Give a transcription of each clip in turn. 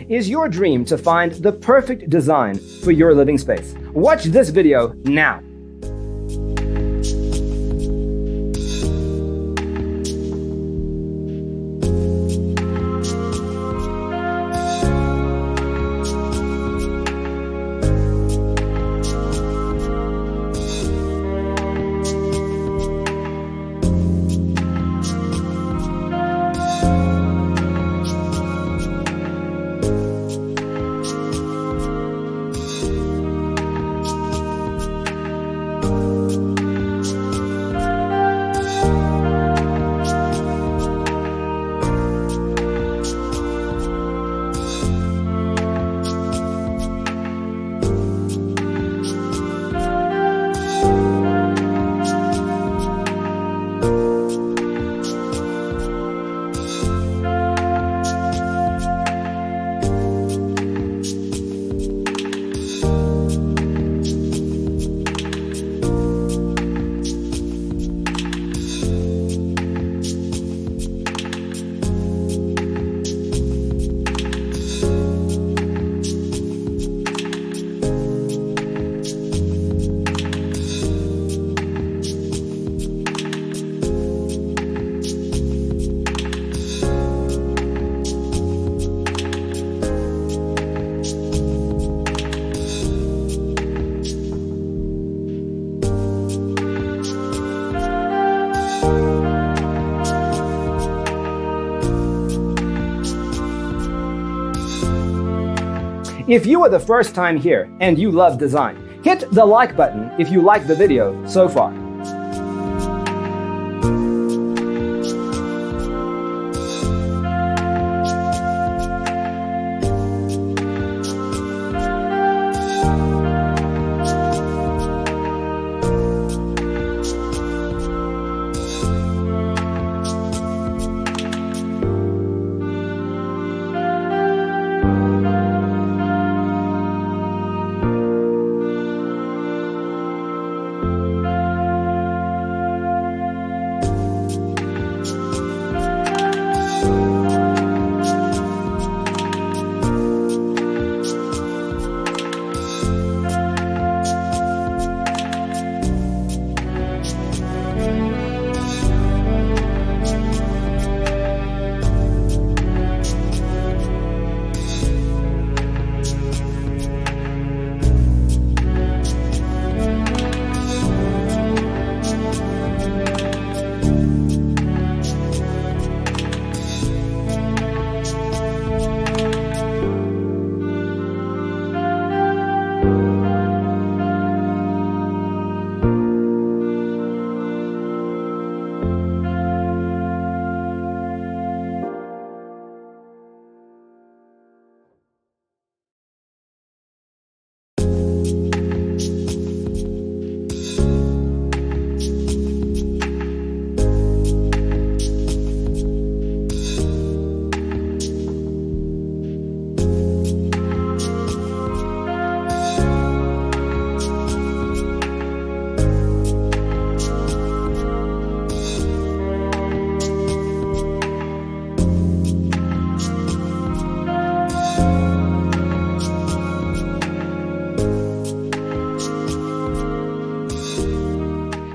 Is your dream to find the perfect design for your living space? Watch this video now. If you are the first time here and you love design, hit the like button if you like the video so far.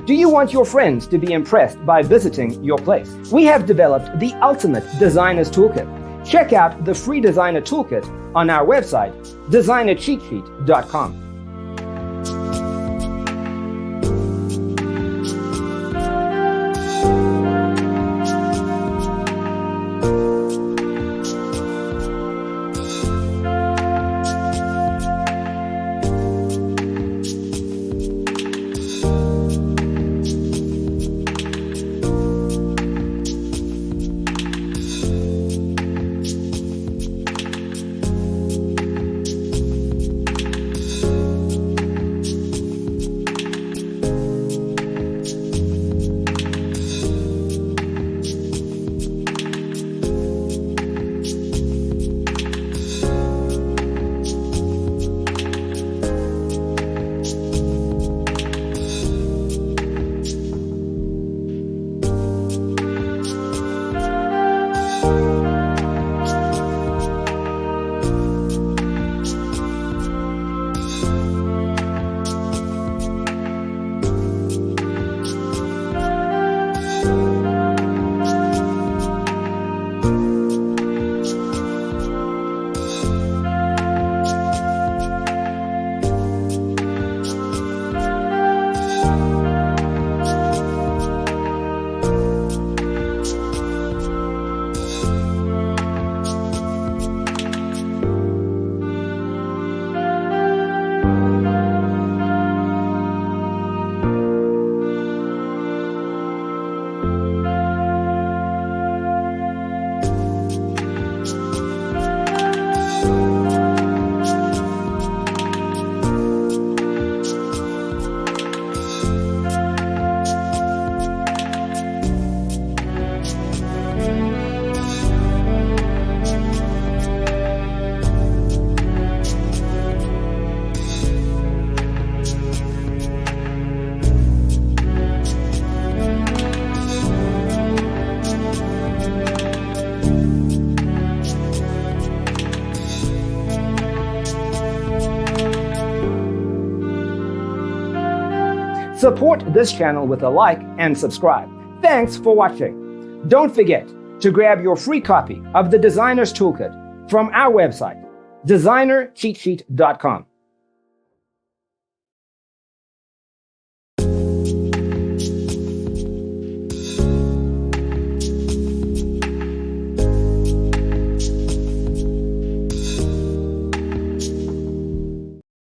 Do you want your friends to be impressed by visiting your place? We have developed the ultimate designer's toolkit. Check out the free designer toolkit on our website, designercheatsheet.com. Support this channel with a like and subscribe. Thanks for watching. Don't forget to grab your free copy of the Designer's Toolkit from our website, designercheatsheet.com.